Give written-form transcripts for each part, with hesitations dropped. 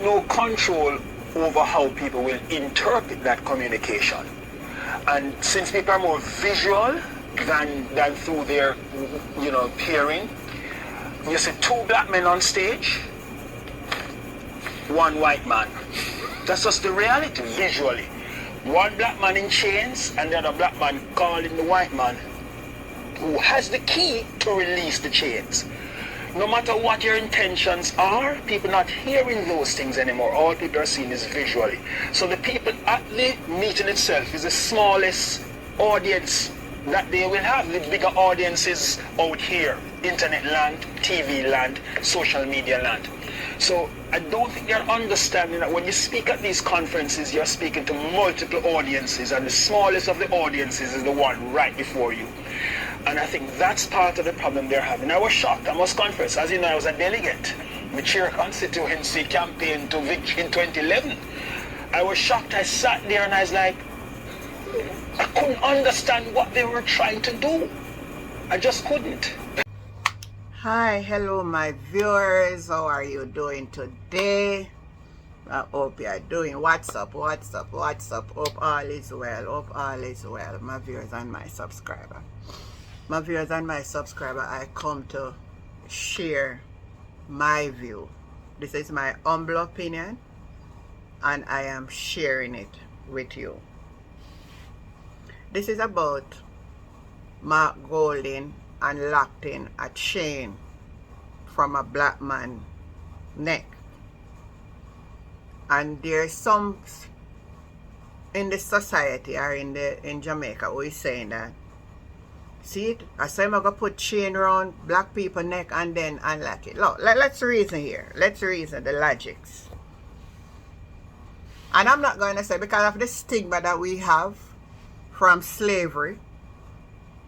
no control over how people will interpret that communication. And since people are more visual than through their, hearing, you see two black men on stage, one white man. That's just the reality visually. One black man in chains and the other black man calling the white man who has the key to release the chains. No matter what your intentions are, people are not hearing those things anymore. All people are seeing is visually. So the people at the meeting itself is the smallest audience that they will have. The bigger audiences out here, internet land, TV land, social media land. So I don't think they're understanding that when you speak at these conferences, you're speaking to multiple audiences, and the smallest of the audiences is the one right before you. And I think that's part of the problem they're having. I was shocked. I must confess, as you know, I was a delegate. The chair constituency campaign to victory in 2011. I was shocked. I sat there and I was like, I couldn't understand what they were trying to do. I just couldn't. Hi, hello my viewers. How are you doing today? I hope you are doing. What's up? Hope all is well. My viewers and my subscriber. I come to share my view. This is my humble opinion, and I am sharing it with you. This is about Mark Golding unlocking a chain from a black man's neck. And there's some in the society or in Jamaica who is saying that, see it, I say I'm going to put chain around black people neck and then unlock it. Look, let's reason here. Let's reason the logics. And I'm not going to say, because of the stigma that we have from slavery,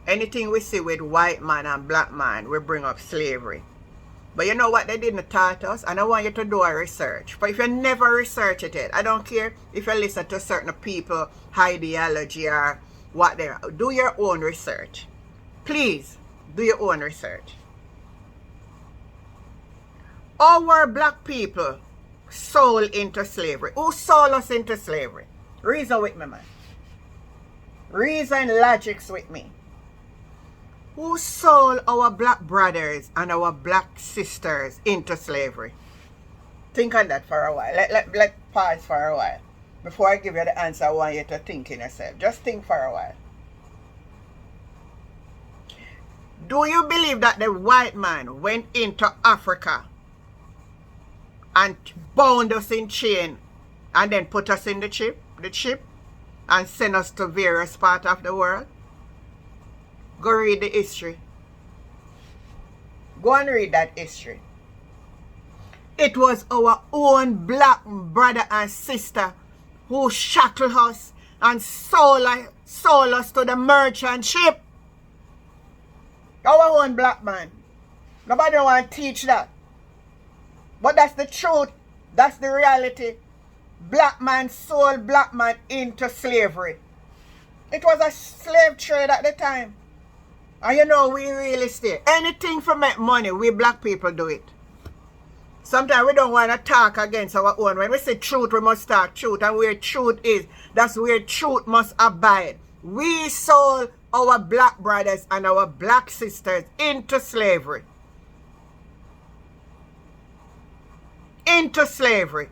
anything we see with white man and black man, we bring up slavery. But you know what they didn't taught us? And I want you to do a research. But if you never research it, I don't care if you listen to certain people, ideology or what they are. Do your own research. Please, do your own research. Our black people sold into slavery. Who sold us into slavery? Reason with me, man. Reason logics with me. Who sold our black brothers and our black sisters into slavery? Think on that for a while. Let pause for a while. Before I give you the answer, I want you to think in yourself. Just think for a while. Do you believe that the white man went into Africa and bound us in chain and then put us in the ship and send us to various parts of the world? Go read the history. Go and read that history. It was our own black brother and sister who shackled us and sold us to the merchant ship. Our own black man. Nobody want to teach that. But that's the truth. That's the reality. Black man sold black man into slavery. It was a slave trade at the time. And you know, we really stay. Anything for make money, we black people do it. Sometimes we don't want to talk against our own. When we say truth, we must talk truth. And where truth is, that's where truth must abide. We sold our black brothers and our black sisters into slavery. Into slavery.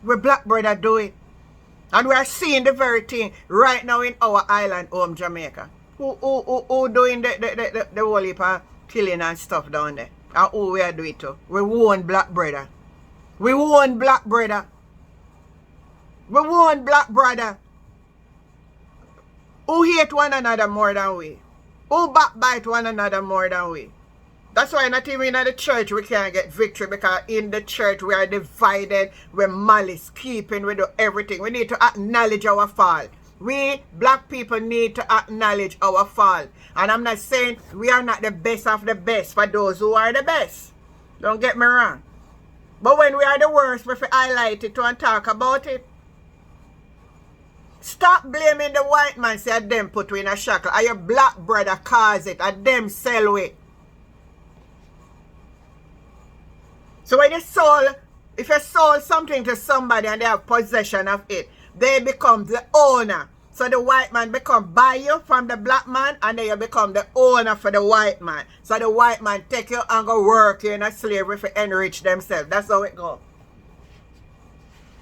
We black brother do it. And we are seeing the very thing right now in our island home, Jamaica. Who doing the whole heap of killing and stuff down there? And who we are doing it to? We own black brother. We own black brother. We own black brother. Who hate one another more than we? Who backbite one another more than we? That's why not even in the church we can't get victory, because in the church we are divided, we're malice, keeping, we do everything. We need to acknowledge our fault. We black people need to acknowledge our fault. And I'm not saying we are not the best of the best for those who are the best. Don't get me wrong. But when we are the worst, we have to highlight it and talk about it. Stop blaming the white man, say them put you in a shackle. And your black brother cause it, and them sell it. So when if you sold something to somebody and they have possession of it, they become the owner. So the white man become buy you from the black man, and then you become the owner for the white man. So the white man take you and go work you in a slavery to enrich themselves. That's how it goes.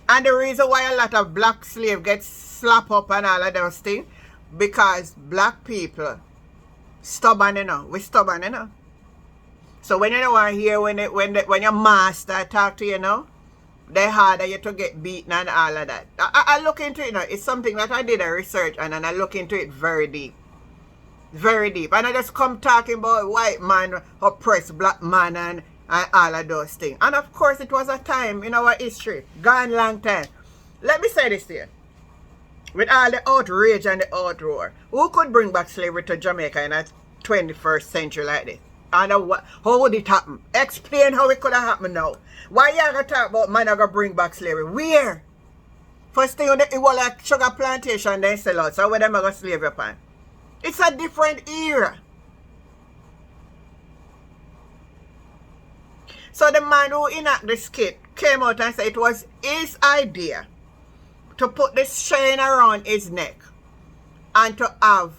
And the reason why a lot of black slaves get slapped up and all of those things, because black people stubborn, you know. We stubborn, you know. So when you don't want to hear when your master talk to you, you know, they harder you to get beaten and all of that. I look into it, you know. It's something that I did a research on, and I look into it very deep. Very deep. And I just come talking about white man oppress black man and all of those things. And of course it was a time in our history. Gone long time. Let me say this here. With all the outrage and the outroar, who could bring back slavery to Jamaica in a 21st century like this? And how would it happen? Explain how it could have happened now. Why you gonna talk about man gonna bring back slavery? Where? First thing it was like sugar plantation then sell out. So where them gonna slave upon? It's a different era. So the man who enacted the skit came out and said it was his idea to put this chain around his neck and to have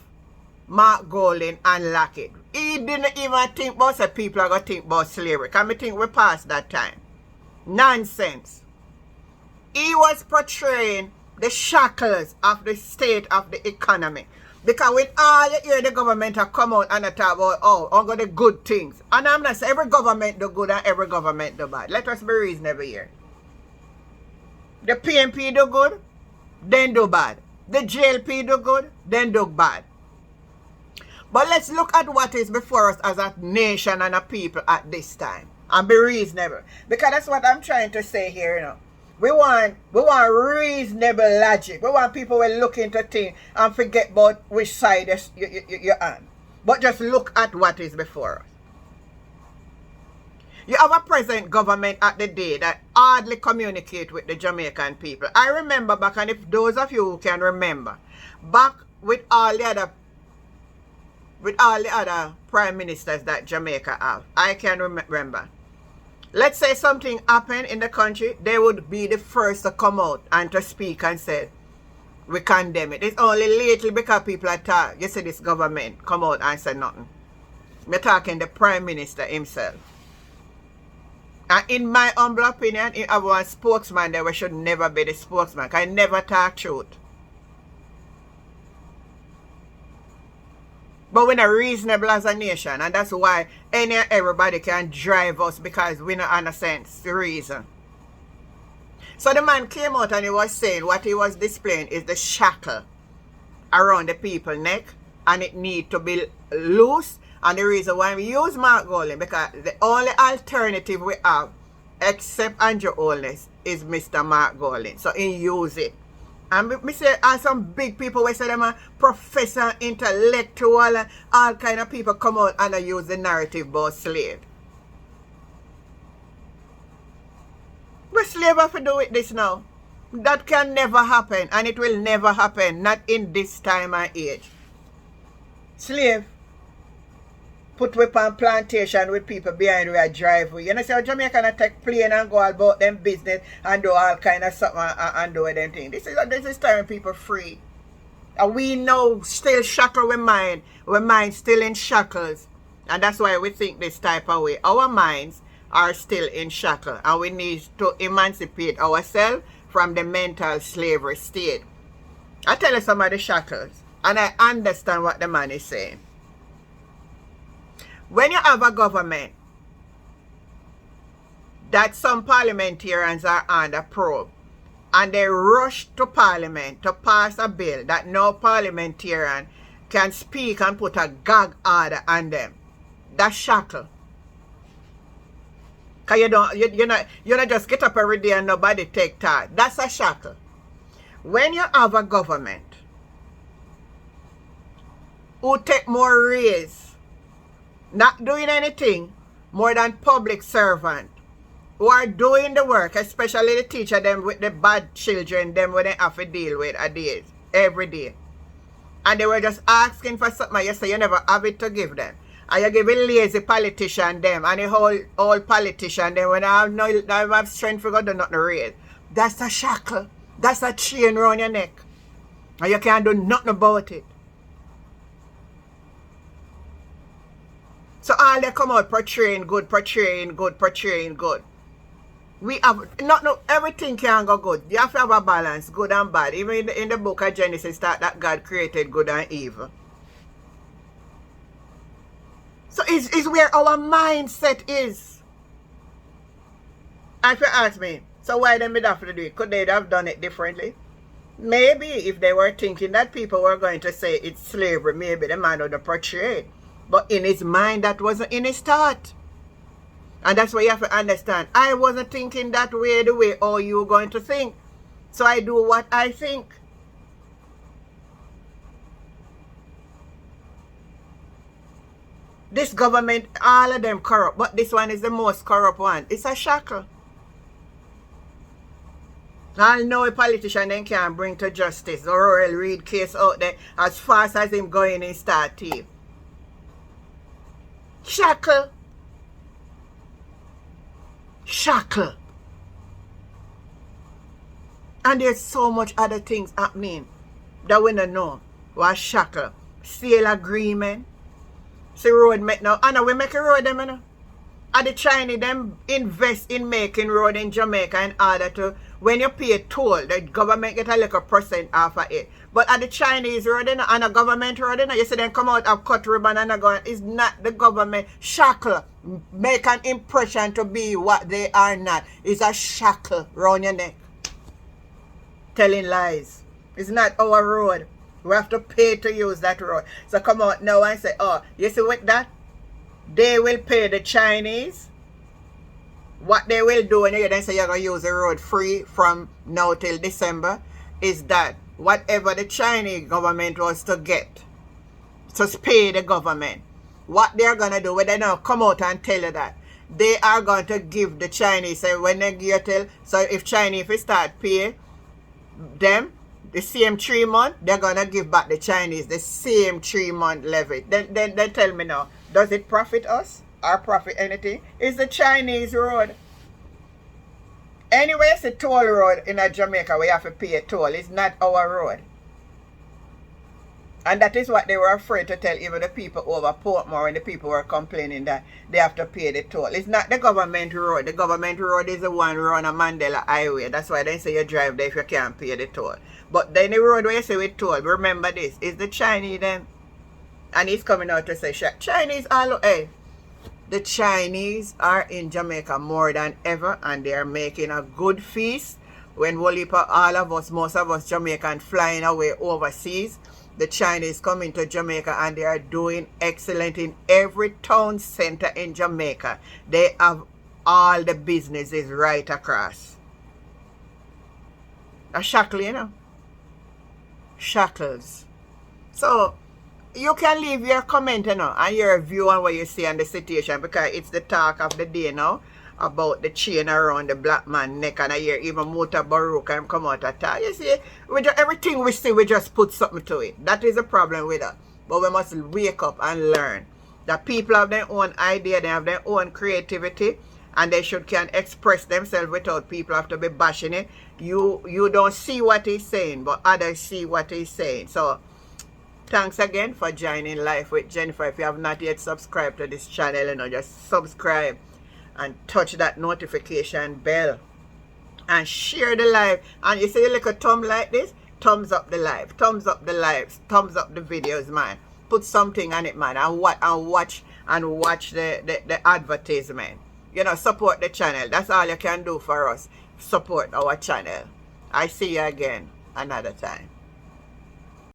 Mark Golding unlock it. He didn't even think about the people are going to think about slavery. Can we think we passed that time? Nonsense. He was portraying the shackles of the state of the economy. Because with all you hear the government have come out and talk about, oh, I'm going to do good things. And I'm not saying every government do good and every government do bad. Let us be reasonable here. The PNP do good, then do bad. The JLP do good, then do bad. But let's look at what is before us as a nation and a people at this time. And be reasonable. Because that's what I'm trying to say here, you know. We want reasonable logic. We want people who look into things and forget about which side you're on. But just look at what is before us. You have a present government at the day that hardly communicate with the Jamaican people. I remember back, and if those of you who can remember, back with all the other prime ministers that Jamaica have, I can remember. Let's say something happened in the country, they would be the first to come out and to speak and say, we condemn it. It's only lately because people are talking. You see this government come out and say nothing. We're talking the prime minister himself. And in my humble opinion, if I was a spokesman, there should never be the spokesman. Because I never talk truth. But we're not reasonable as a nation, and that's why everybody can drive us, because we don't understand the reason. So the man came out and he was saying what he was displaying is the shackle around the people's neck, and it need to be loose. And the reason why we use Mark Golding, because the only alternative we have, except Andrew Holness, is Mr. Mark Golding. So he use it. And me say, some big people, we say them a professor, intellectual, all kind of people come out and use the narrative about slave. But slave have to do with this now. That can never happen, and it will never happen, not in this time and age. Slave put weapon plantation with people behind where driveway. You know, see how Jamaica take plane and go about them business and do all kind of something and do them things. This is turning people free. And we know still shackle with mind. Our mind still in shackles. And that's why we think this type of way. Our minds are still in shackle. And we need to emancipate ourselves from the mental slavery state. I tell you some of the shackles. And I understand what the man is saying. When you have a government that some parliamentarians are under probe, and they rush to parliament to pass a bill that no parliamentarian can speak and put a gag order on them, that's shackle. Because you not just get up every day and nobody take time. That's a shackle. When you have a government who take more raise, not doing anything more than public servant, who are doing the work, especially the teacher them with the bad children, them when they have to deal with a day, every day. And they were just asking for something, you say you never have it to give them. And you give a lazy politician them and the whole politician them when I have strength to go do nothing real. That's a shackle. That's a chain around your neck. And you can't do nothing about it. So all they come out portraying good. We have not everything can go good. You have to have a balance, good and bad. Even in the book of Genesis that God created good and evil. So it's where our mindset is. And if you ask me, so why didn't they have to do it? Could they have done it differently? Maybe if they were thinking that people were going to say it's slavery, maybe the man would have portrayed it. But in his mind, that wasn't in his thought. And that's why you have to understand. I wasn't thinking that way the way all you're going to think. So I do what I think. This government, all of them corrupt. But this one is the most corrupt one. It's a shackle. I know a politician then can bring to justice. The Royal Reid case out there as fast as him going in start team. Shackle. Shackle. And there's so much other things happening that we don't know. What shackle? Sale agreement. See road make now. And we make a road them, you know. And the Chinese them invest in making road in Jamaica in order to, when you pay toll, the government get a little percent off of it. But at the Chinese road and a government road, you see them come out of cut ribbon and go, it's not the government. Shackle. Make an impression to be what they are not. It's a shackle round your neck. Telling lies. It's not our road. We have to pay to use that road. So come out now and say, oh, you see with that? They will pay the Chinese. What they will do when you then say you're going to use the road free from now till December is that whatever the Chinese government was to get, to pay the government, what they're going to do, when they now come out and tell you that, they are going to give the Chinese, so when they give you tell, so if Chinese start pay them, the same 3 months, they're going to give back the Chinese the same 3-month levy. Then tell me now, does it profit us or profit anything? It's the Chinese road. Anyway, it's a toll road in Jamaica. We have to pay a toll. It's not our road. And that is what they were afraid to tell even the people over Portmore when the people were complaining that they have to pay the toll. It's not the government road. The government road is the one run on Mandela Highway. That's why they say you drive there if you can't pay the toll. But then the road where you say with toll, remember this, is the Chinese then. And he's coming out to say, Chinese all, hey, the Chinese are in Jamaica more than ever and they are making a good feast. When all of us, most of us Jamaicans flying away overseas, the Chinese coming to Jamaica and they are doing excellent in every town center in Jamaica. They have all the businesses right across. A shackle, you know. Shackles. So, you can leave your comment, you know, and your view on what you see on the situation because it's the talk of the day now about the chain around the black man neck, and I hear even Mota Baruch come out and talk. You see, everything we see, we just put something to it. That is the problem with us. But we must wake up and learn that people have their own idea, they have their own creativity, and they can express themselves without people have to be bashing it. You don't see what he's saying, but others see what he's saying. So, thanks again for joining Life with Jennifer. If you have not yet subscribed to this channel, you know, just subscribe and touch that notification bell and share the live. And you see a little thumb like this, thumbs up the live, thumbs up the lives, thumbs up the videos, man. Put something on it, man, and watch the advertisement. You know, support the channel. That's all you can do for us. Support our channel. I see you again another time.